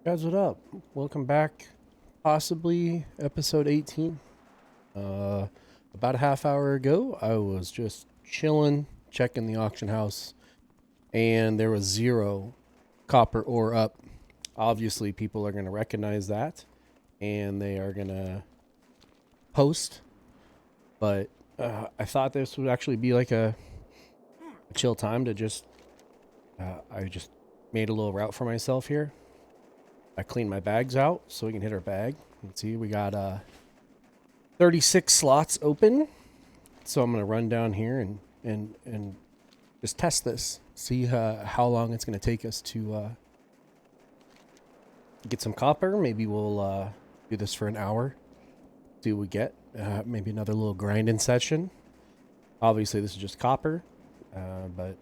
Guys, what up? Welcome back. Possibly episode 18. About a half hour ago, I was just chilling, checking the auction house, and there was zero copper ore up. Obviously, people are going to recognize that, and they are going to post. But I thought this would actually be like a chill time to just. I just made a little route for myself here. I cleaned my bags out so we can hit our bag. Let's see, we got 36 slots open. So I'm gonna run down here and just test this. See how long it's gonna take us to get some copper. Maybe we'll do this for an hour. See what we get. Maybe another little grinding session. Obviously, this is just copper, but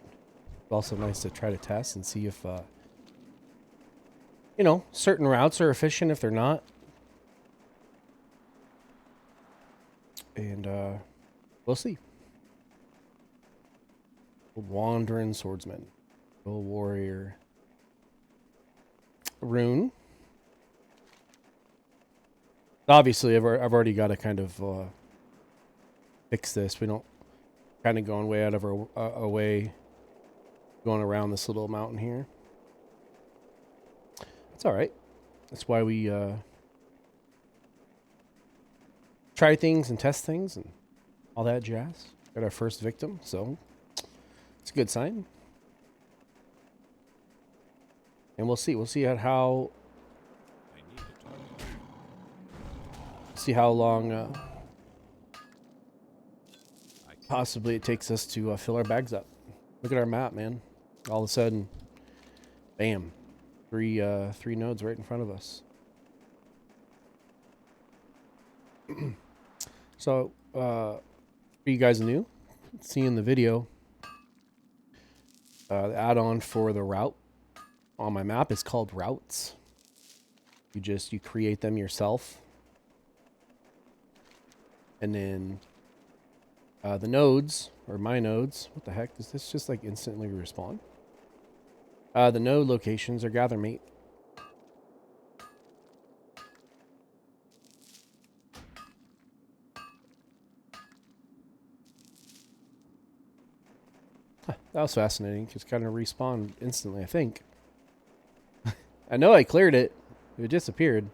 it's also nice to try to test and see if certain routes are efficient. If they're not, and we'll see. Wandering swordsman, old warrior, rune. Obviously, I've already got to kind of fix this. We don't kind of going way out of our way, going around this little mountain here. It's all right. That's why we try things and test things and all that jazz. Got our first victim, so it's a good sign. And we'll see. We'll see how long possibly it takes us to fill our bags up. Look at our map, man. All of a sudden, bam, three nodes right in front of us. So, for you guys new, seeing the video, the add-on for the route on my map is called routes. You create them yourself. And then the nodes, or my nodes, what the heck, does this just like instantly respawn? The node locations are Gathermate. Huh, that was fascinating. Just kind of respawned instantly, I think. I know I cleared it. It disappeared.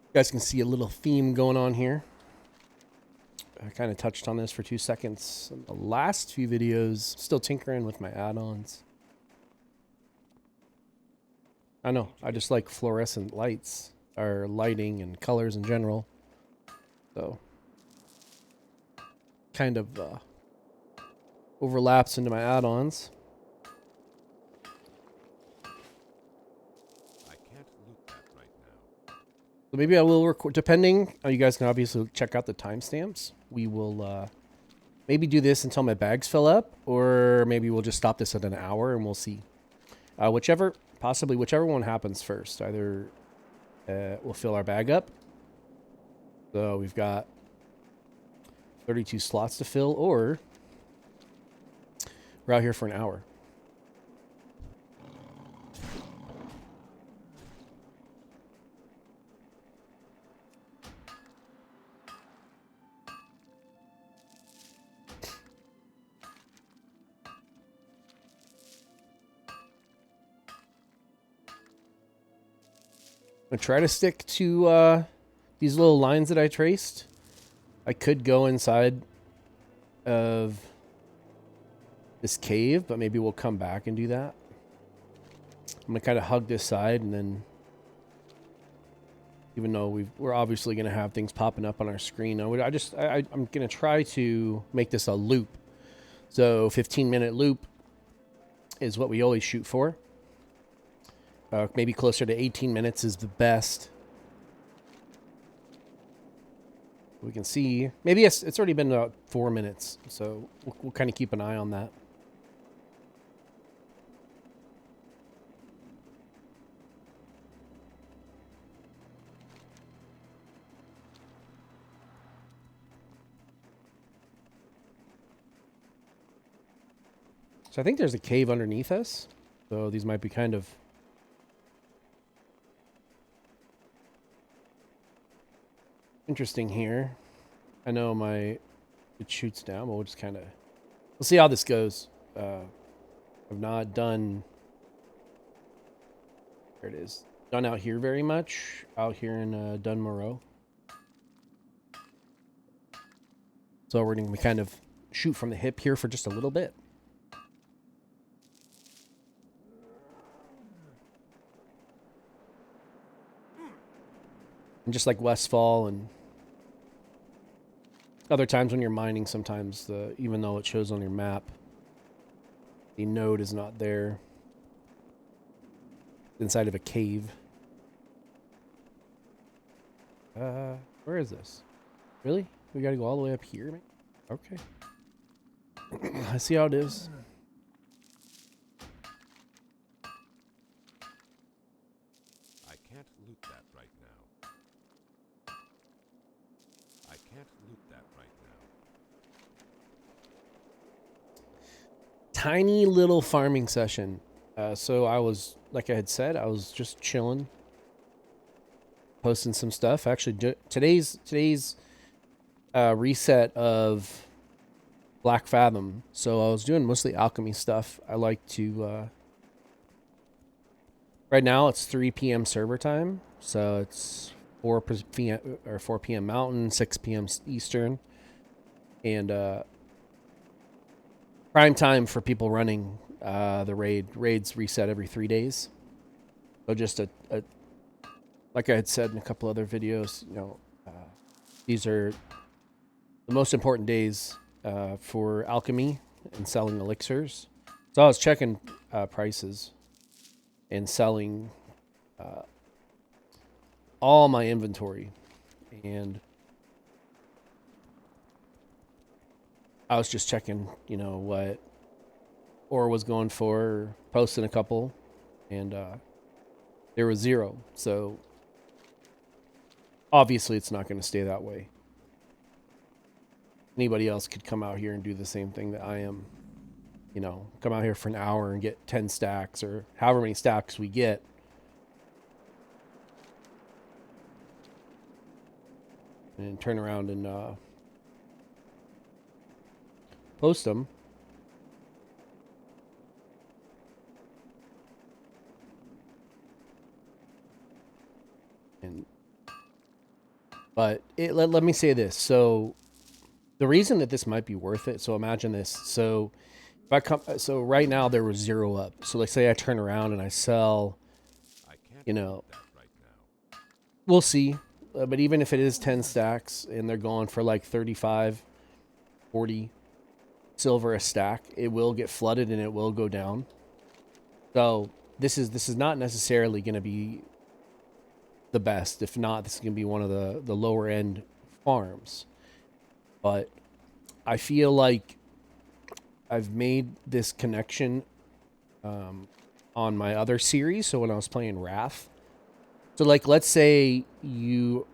You guys can see a little theme going on here. I kind of touched on this for 2 seconds in the last few videos. Still tinkering with my add-ons. I know, I just like fluorescent lights, or lighting and colors in general. So, kind of overlaps into my add-ons. So maybe I will record, depending, you guys can obviously check out the timestamps. We will maybe do this until my bags fill up, or maybe we'll just stop this at an hour and we'll see. Possibly whichever one happens first. Either we'll fill our bag up. So we've got 32 slots to fill, or we're out here for an hour. I'm going to try to stick to these little lines that I traced. I could go inside of this cave, but maybe we'll come back and do that. I'm going to kind of hug this side, and then even though we're obviously going to have things popping up on our screen, I'm going to try to make this a loop. So 15-minute loop is what we always shoot for. Maybe closer to 18 minutes is the best. We can see, maybe it's already been about 4 minutes, so we'll kind of keep an eye on that. So I think there's a cave underneath us. So these might be kind of interesting here. I know it shoots down, but we'll just kind of, we'll see how this goes. I've not done, there it is, done out here very much, out here in Morogh. So we're going to kind of shoot from the hip here for just a little bit. And just like Westfall and other times when you're mining, sometimes even though it shows on your map, the node is not there. Inside of a cave. Where is this? Really? We gotta go all the way up here, man? Okay. I see how it is. I can't loot that right now. I can't loot that right now. Tiny little farming session. So I was, like I had said, I was just chilling, posting some stuff. Actually, today's reset of Black Fathom. So I was doing mostly alchemy stuff. I like to, right now it's 3 p.m. server time. So it's 4 p.m. Mountain, 6 p.m. Eastern. And, prime time for people running the raids reset every 3 days. So just a like I had said in a couple other videos, you know, these are the most important days for alchemy and selling elixirs. So I was checking prices and selling all my inventory, and I was just checking, you know, what ore was going for, posting a couple, and there was 0. So obviously it's not going to stay that way. Anybody else could come out here and do the same thing that I am. You know, come out here for an hour and get 10 stacks or however many stacks we get. And turn around and post them. But let me say this. So the reason that this might be worth it. So imagine this. So if I come, so right now there was 0 up. So let's say I turn around and I sell, you know, we'll see. But even if it is 10 stacks and they're going for like 35, 40 silver a stack, it will get flooded and it will go down. So this is not necessarily going to be the best. If not, this is going to be one of the lower end farms. But I feel like I've made this connection on my other series. So when I was playing Wrath, so like let's say you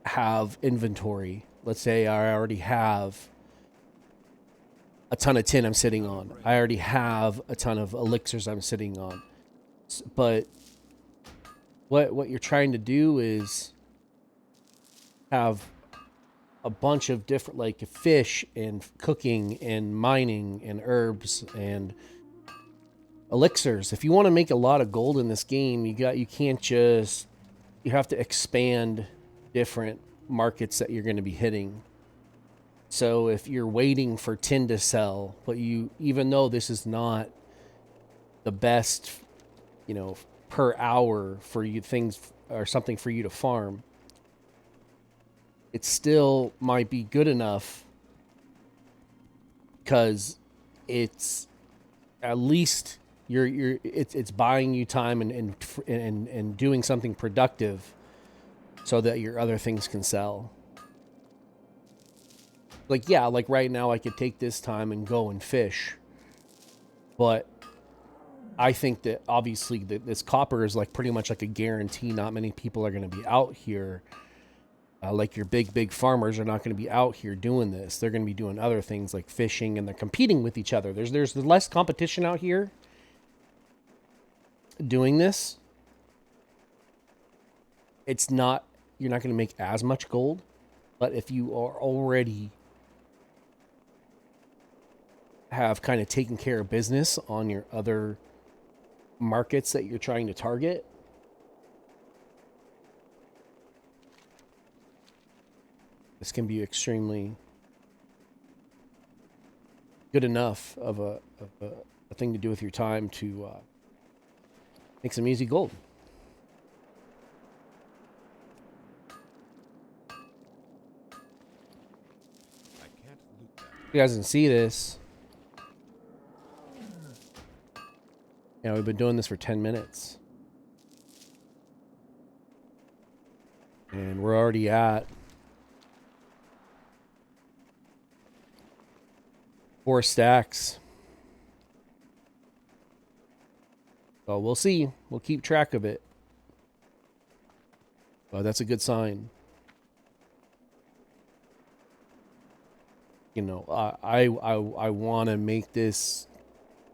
have inventory. Let's say I already have a ton of tin I'm sitting on. I already have a ton of elixirs I'm sitting on. But what you're trying to do is have a bunch of different, like fish and cooking and mining and herbs and elixirs. If you want to make a lot of gold in this game, you have to expand different markets that you're going to be hitting. So if you're waiting for tin to sell, but even though this is not the best, you know, per hour for you things or something for you to farm, it still might be good enough because it's at least it's buying you time and doing something productive so that your other things can sell. Like, yeah, like right now I could take this time and go and fish, but I think that obviously this copper is like pretty much like a guarantee. Not many people are going to be out here Like your big farmers are not going to be out here doing this. They're going to be doing other things like fishing, and they're competing with each other. There's less competition out here doing this. It's not, you're not going to make as much gold, but if you are already have kind of taken care of business on your other markets that you're trying to target, this can be extremely good enough of a thing to do with your time to make some easy gold. I can't loot that. You guys can see this. Yeah, we've been doing this for 10 minutes. And we're already at 4 stacks. So we'll see. We'll keep track of it. But that's a good sign. You know, I want to make this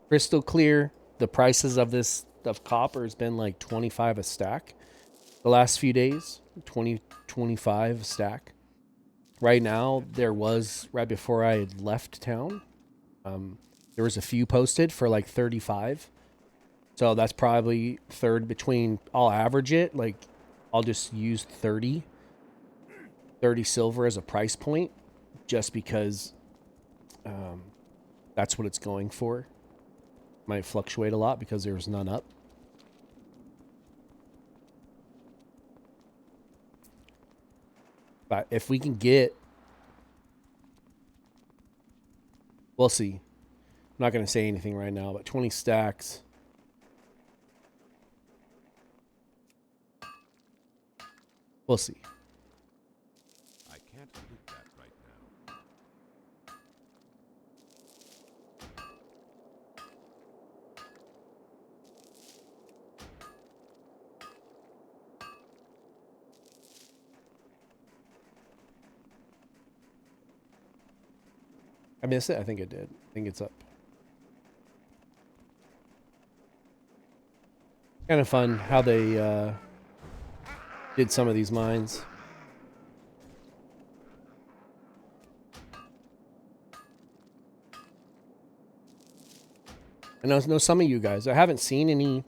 crystal clear. The prices of this of copper has been like 25 a stack the last few days. 25 a stack. Right now, there was, right before I had left town, there was a few posted for like 35. So that's probably third between, I'll average it, like I'll just use 30 silver as a price point, just because that's what it's going for. Might fluctuate a lot because there's none up. But if we can get, we'll see. I'm not going to say anything right now, but 20 stacks. We'll see. I can't loot that right now. I missed it? I think it did. I think it's up. Kind of fun how they did some of these mines. I know some of you guys, I haven't seen any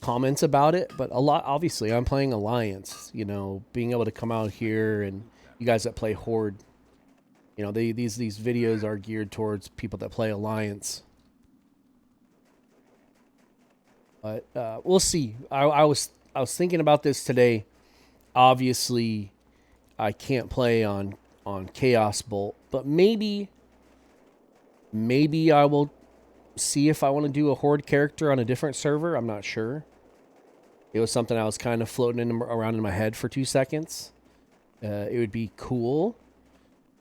comments about it, but a lot, obviously I'm playing Alliance, you know, being able to come out here, and you guys that play Horde, you know, these videos are geared towards people that play Alliance. But we'll see. I was thinking about this today. Obviously, I can't play on Chaos Bolt, but maybe I will see if I want to do a Horde character on a different server. I'm not sure. It was something I was kind of floating around in my head for 2 seconds. It would be cool.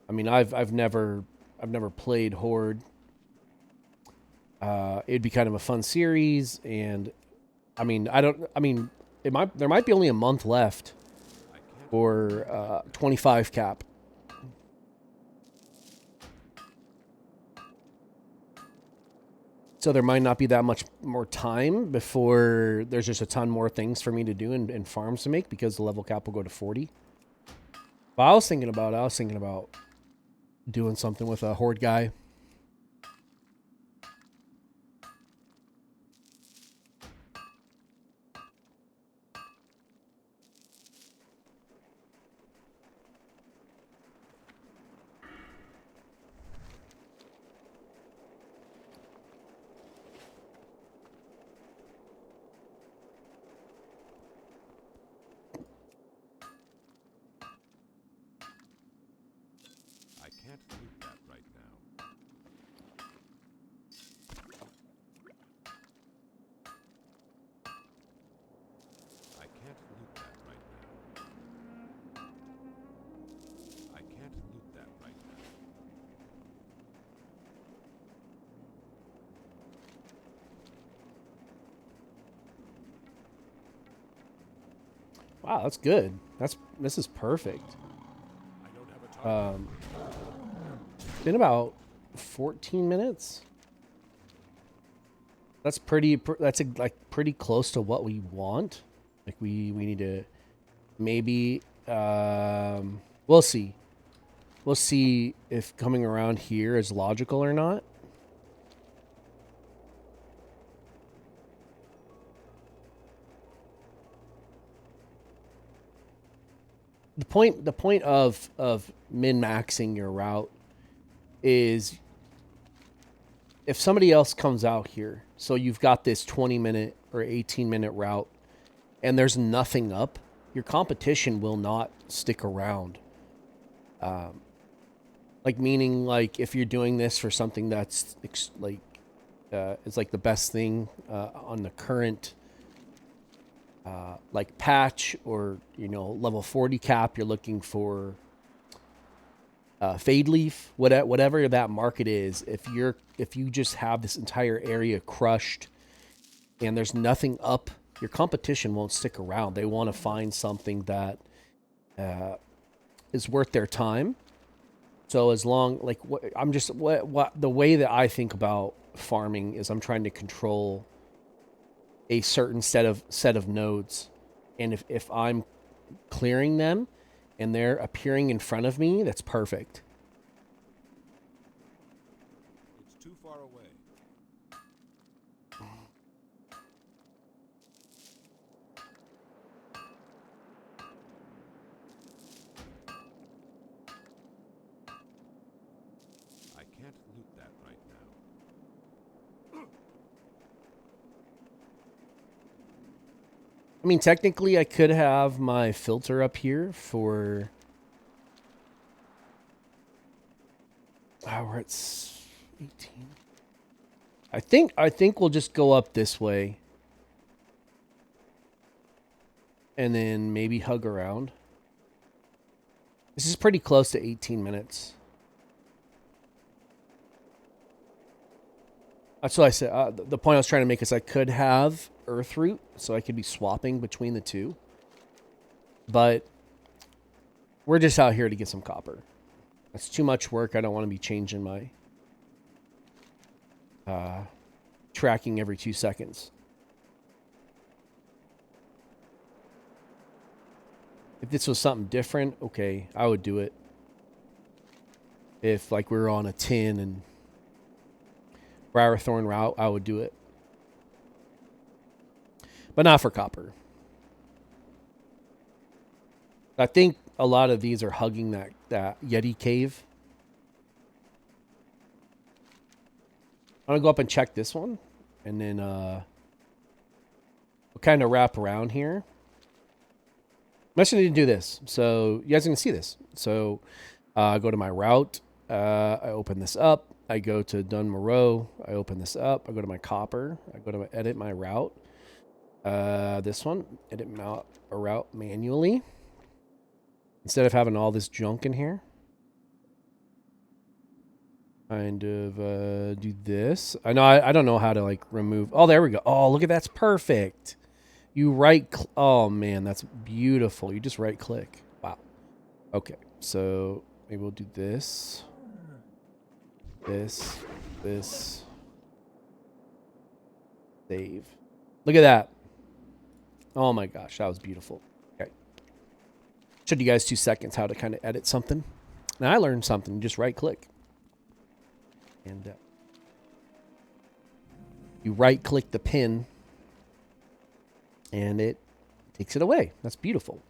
I mean, I've never played Horde. It'd be kind of a fun series, and I mean, there might be only a month left for 25 cap. So there might not be that much more time before there's just a ton more things for me to do and farms to make, because the level cap will go to 40. But I was thinking about doing something with a Horde guy. I can't loot that right now. Wow, that's good. This is perfect. I don't have a target. Um, been about 14 minutes. That's that's like pretty close to what we want. Like we need to maybe we'll see. We'll see if coming around here is logical or not. The point of min-maxing your route is if somebody else comes out here, so you've got this 20-minute or 18-minute route and there's nothing up, your competition will not stick around. Like meaning like if you're doing this for something that's like is like the best thing on the current like patch or level 40 cap, you're looking for fade leaf, whatever that market is. If you just have this entire area crushed and there's nothing up, your competition won't stick around. They want to find something that is worth their time. So as long like what the way that I think about farming is I'm trying to control a certain set of nodes, and if I'm clearing them and they're appearing in front of me, that's perfect. It's too far away. I can't loot that right now. I mean, technically, I could have my filter up here for. Oh, we're at 18. I think we'll just go up this way, and then maybe hug around. This is pretty close to 18 minutes. That's what I said. The point I was trying to make is I could have Earth Root, so I could be swapping between the two. But we're just out here to get some copper. That's too much work. I don't want to be changing my tracking every 2 seconds. If this was something different, okay, I would do it. If like we were on a tin and Briarthorn route, I would do it. But not for copper. I think a lot of these are hugging that Yeti cave. I'm going to go up and check this one. And then we'll kind of wrap around here. I'm just going to do this. So you guys can see this. So I go to my route. I open this up. I go to Dun Morogh. I open this up. I go to my copper. I go to edit my route. This one, edit a route manually. Instead of having all this junk in here. Kind of do this. I know I don't know how to like remove. Oh, there we go. Oh, look at that's perfect. You oh man, that's beautiful. You just right click. Wow. Okay, so maybe we'll do this. This. Save. Look at that. Oh my gosh, that was beautiful. Okay. Showed you guys 2 seconds how to kind of edit something. Now I learned something. Just right click. And you right click the pin and it takes it away. That's beautiful.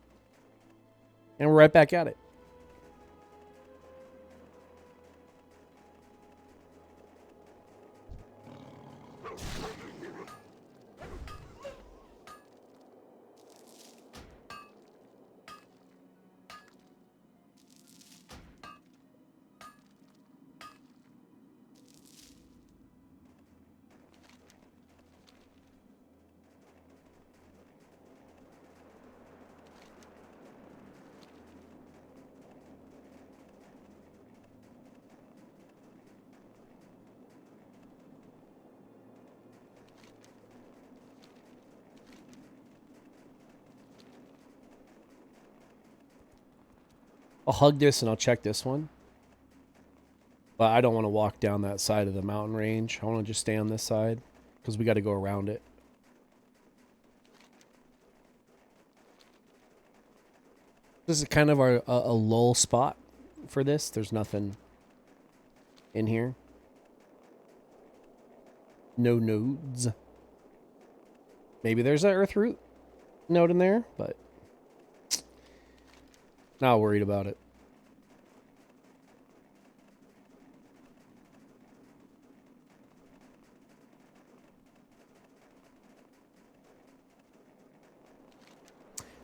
And we're right back at it. I'll hug this and I'll check this one. But I don't want to walk down that side of the mountain range. I want to just stay on this side because we got to go around it. This is kind of a lull spot for this. There's nothing in here. No nodes. Maybe there's an earth root node in there, but not worried about it.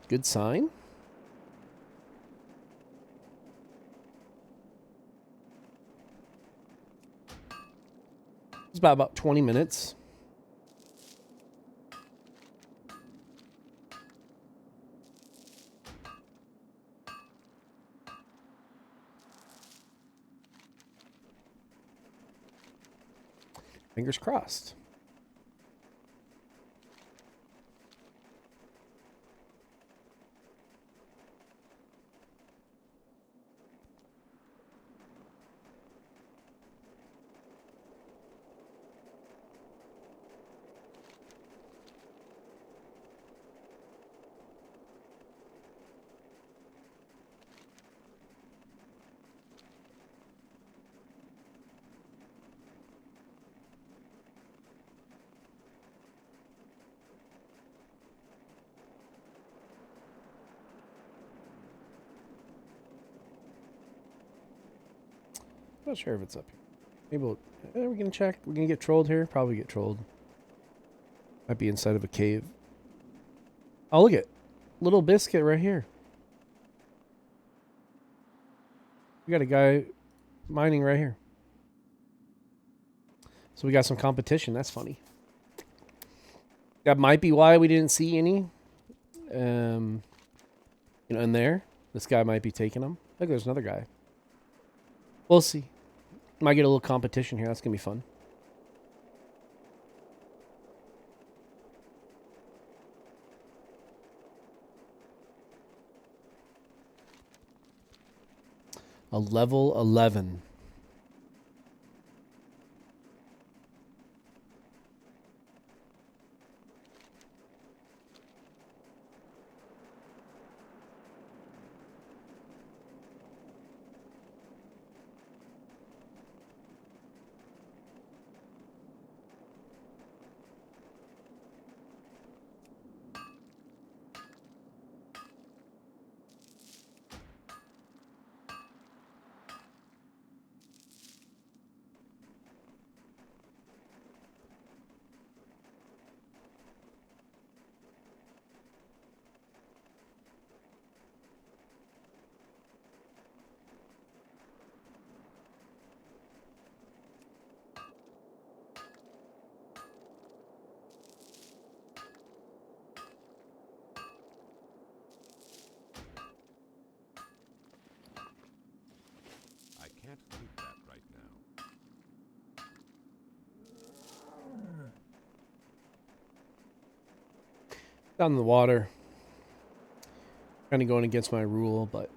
Good sign. It's about 20 minutes. Fingers crossed. Not sure if it's up here. Maybe we're gonna check. We're gonna get trolled here. Probably get trolled. Might be inside of a cave. Oh, look at little biscuit right here. We got a guy mining right here. So we got some competition. That's funny. That might be why we didn't see any. In there. This guy might be taking them. Look, there's another guy. We'll see. Might get a little competition here. That's going to be fun. A level 11. Can't loot that right now. Down in the water. Kind of going against my rule, but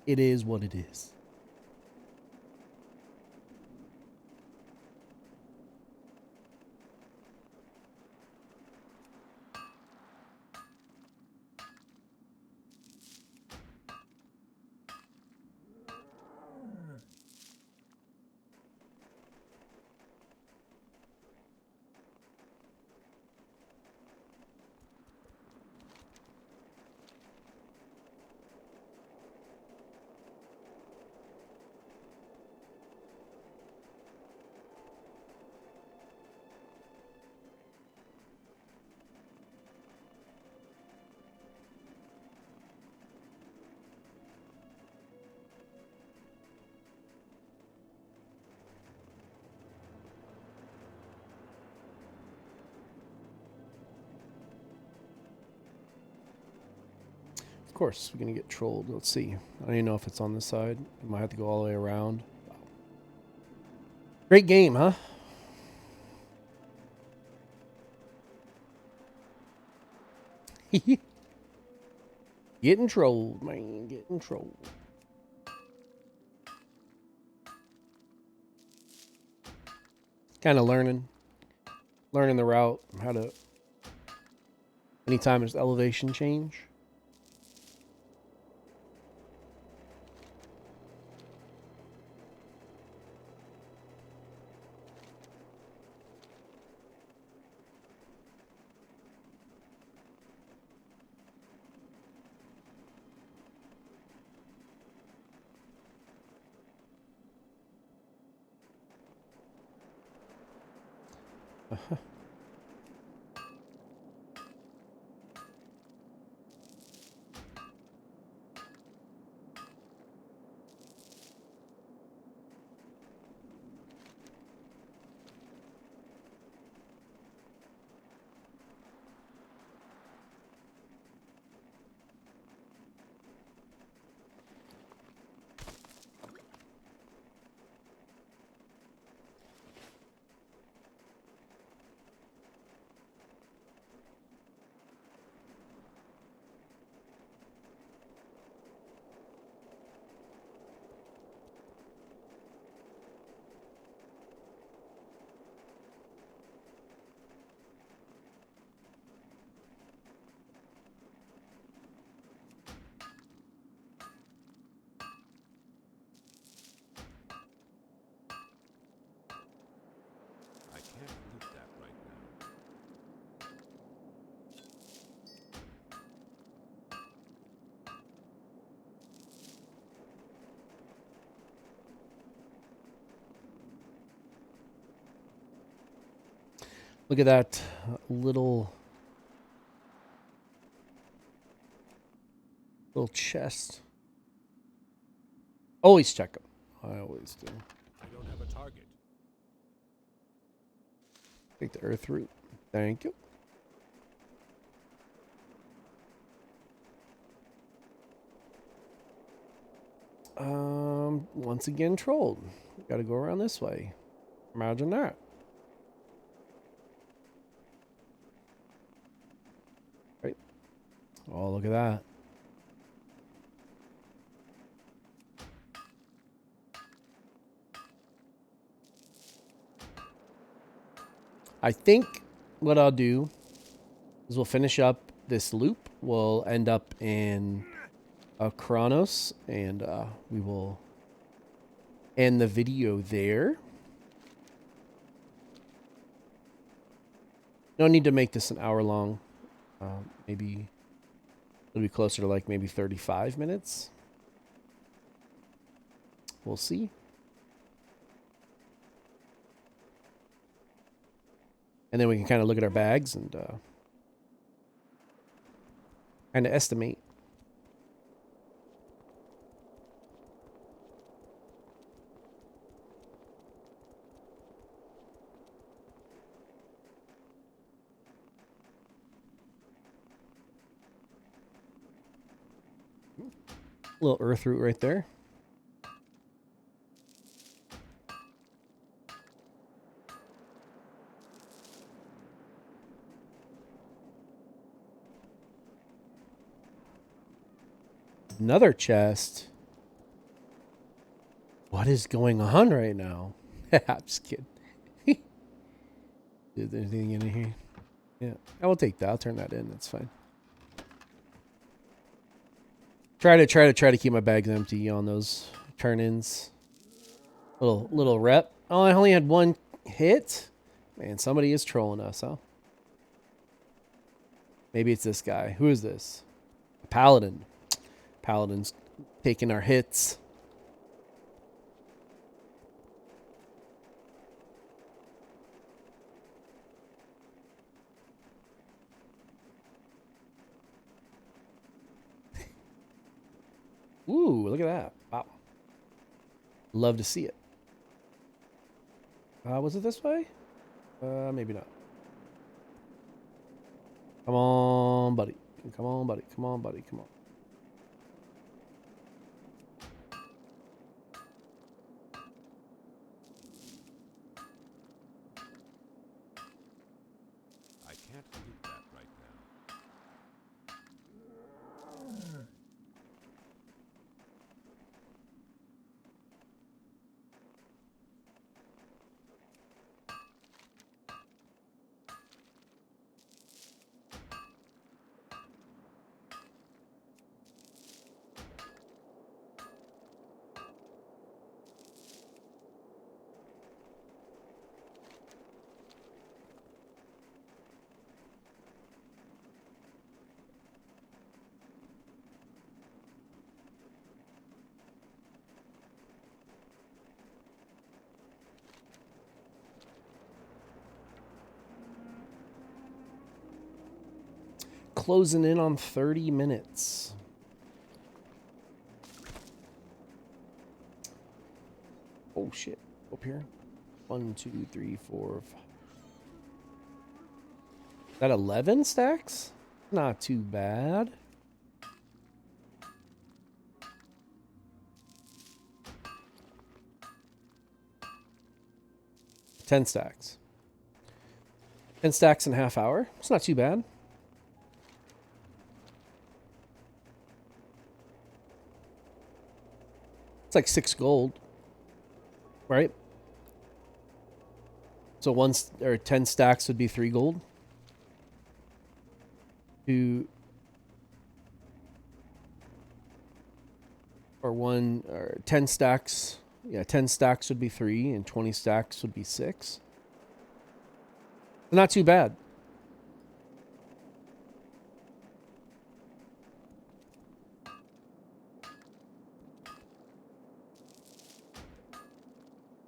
it is what it is. Of course, we're going to get trolled. Let's see. I don't even know if it's on this side. I might have to go all the way around. Great game, huh? Getting trolled, man. Getting trolled. Kind of learning the route, how to. Anytime there's elevation change. I can't loot that right now. Look at that little chest. Always check them. I always do. I don't have a target. Take the earth root. Thank you. Once again trolled. Got to go around this way. Imagine that. Right. Oh, look at that. I think what I'll do is we'll finish up this loop. We'll end up in Kronos, and we will end the video there. No need to make this an hour long. Maybe it'll be closer to like maybe 35 minutes. We'll see. And then we can kind of look at our bags and kind of estimate. Little earth root right there. Another chest. What is going on right now? I'm just kidding. Is there anything in here? Yeah, I will take that. I'll turn that in. That's fine. Try to keep my bags empty on those turn-ins. Little rep. Oh, I only had one hit. Man, somebody is trolling us, huh? Maybe it's this guy. Who is this? A paladin. Paladin's taking our hits. Ooh, look at that. Wow. Love to see it. Was it this way? Maybe not. Come on, buddy. Come on, buddy. Come on, buddy. Come on. I can't loot that right now. closing in on 30 minutes. Oh shit. Up here. 1, 2, 3, 4, 5. Is that 11 stacks? Not too bad. Ten stacks. 10 stacks in a half hour. It's not too bad. It's like 6 gold. Right? So 10 stacks would be 3 gold. 2 or 10 stacks. Yeah, 10 stacks would be 3 and 20 stacks would be 6. Not too bad.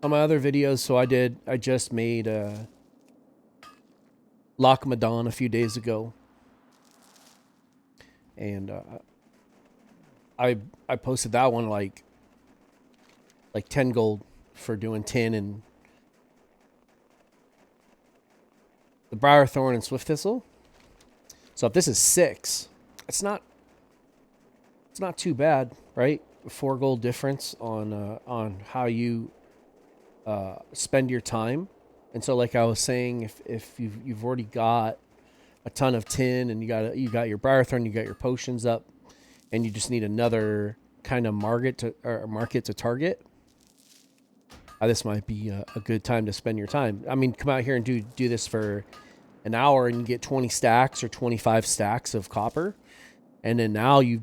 On my other videos, so I just made Loch Madon a few days ago. And I posted that one like 10 gold for doing tin and the Briar Thorn and Swift Thistle. So if this is 6, it's not too bad, right? 4 gold difference on how you spend your time. And so like I was saying, if you've already got a ton of tin and you got your Briar Thorn, you got your potions up, and you just need another kind of market to target, this might be a good time to spend your time. I mean, come out here and do this for an hour and you get 20 stacks or 25 stacks of copper, and then now you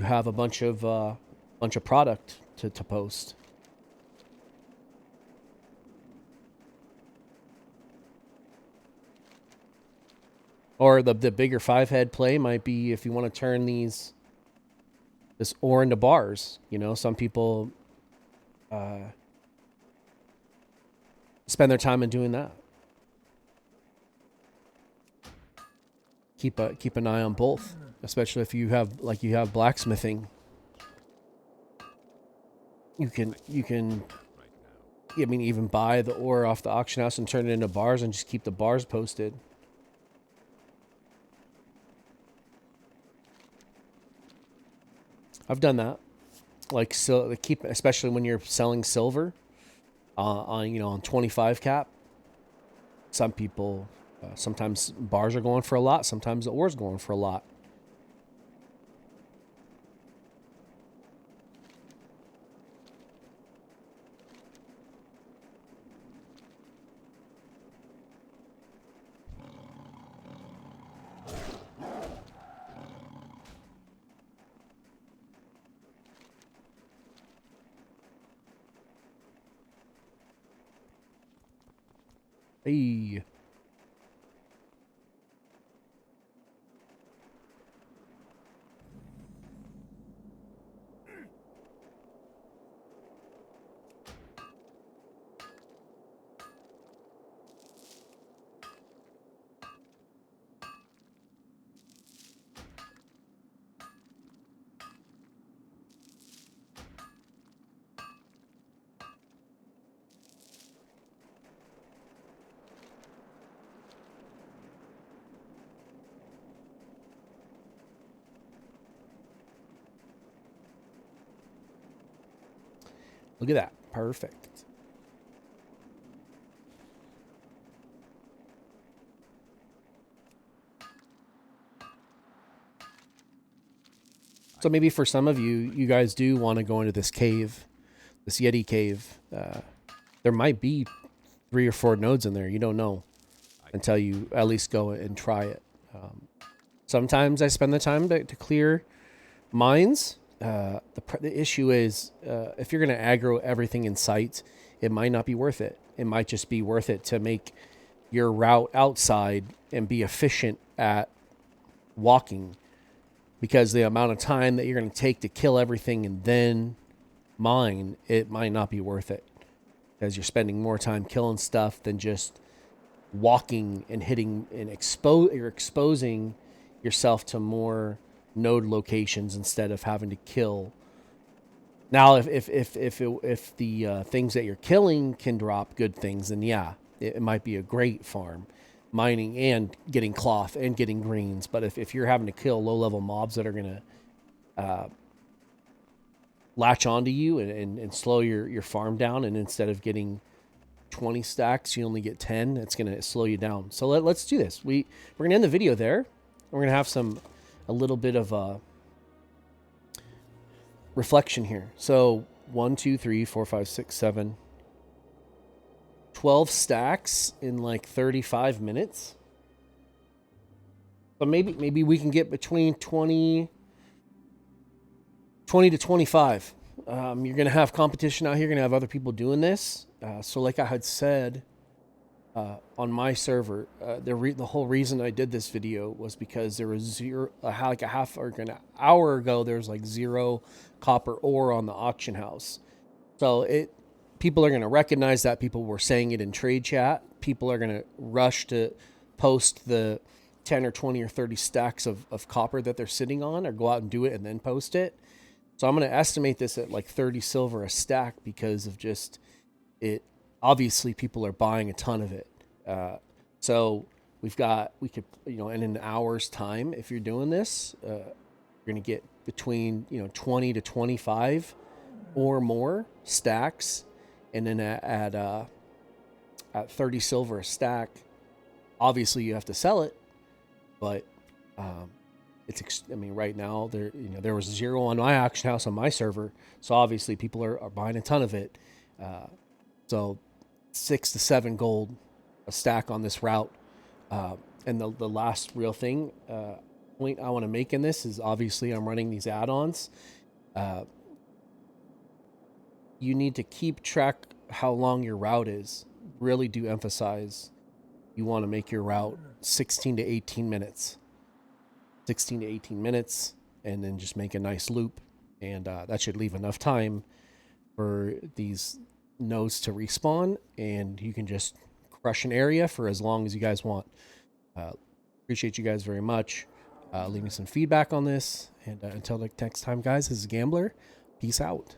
have a bunch of product to post. Or the bigger 5-head play might be if you want to turn this ore into bars. You know, some people spend their time in doing that. Keep an eye on both, especially if you have blacksmithing. You can I mean, even buy the ore off the auction house and turn it into bars and just keep the bars posted. I've done that. Like, so keep, especially when you're selling silver on 25 cap. Some people, sometimes bars are going for a lot. Sometimes the ore's going for a lot. Hey. Look at that. Perfect. So maybe for some of you guys do want to go into this cave, this Yeti cave. There might be 3 or 4 nodes in there. You don't know until you at least go and try it. Sometimes I spend the time to clear mines. The issue is if you're going to aggro everything in sight, it might not be worth it. It might just be worth it to make your route outside and be efficient at walking, because the amount of time that you're going to take to kill everything and then mine, it might not be worth it, because you're spending more time killing stuff than just walking and hitting and you're exposing yourself to more node locations instead of having to kill. Now, if the things that you're killing can drop good things, then yeah, it might be a great farm, mining and getting cloth and getting greens. But if you're having to kill low level mobs that are gonna latch onto you and slow your farm down, and instead of getting 20 stacks, you only get 10, it's going to slow you down. So let's do this. We're going to end the video there. We're going to have a little bit of reflection here. So 1, 2, 3, 4, 5, 6, 7, 12 stacks in like 35 minutes. So maybe we can get between 20 to 25. You're going to have competition out here. You're going to have other people doing this. So like I had said on my server, the whole reason I did this video was because there was zero, like a half or an hour ago, there was like 0 copper ore on the auction house. So people are going to recognize that. People were saying it in trade chat. People are going to rush to post the 10 or 20 or 30 stacks of copper that they're sitting on, or go out and do it and then post it. So I'm going to estimate this at like 30 silver a stack because of just it. Obviously, people are buying a ton of it. So we could, in an hour's time, if you're doing this, you're going to get between, 20 to 25 or more stacks. And then at 30 silver a stack, obviously you have to sell it, but, right now there was 0 on my auction house on my server. So obviously people are buying a ton of it. So 6 to 7 gold a stack on this route. And the last real point I want to make in this is, obviously I'm running these add-ons. You need to keep track how long your route is. Really do emphasize you want to make your route 16 to 18 minutes. 16 to 18 minutes, and then just make a nice loop. And that should leave enough time for these nodes to respawn, and you can just crush an area for as long as you guys want. Appreciate you guys very much. Leave me some feedback on this, and until next time, guys, this is Gambler. Peace out.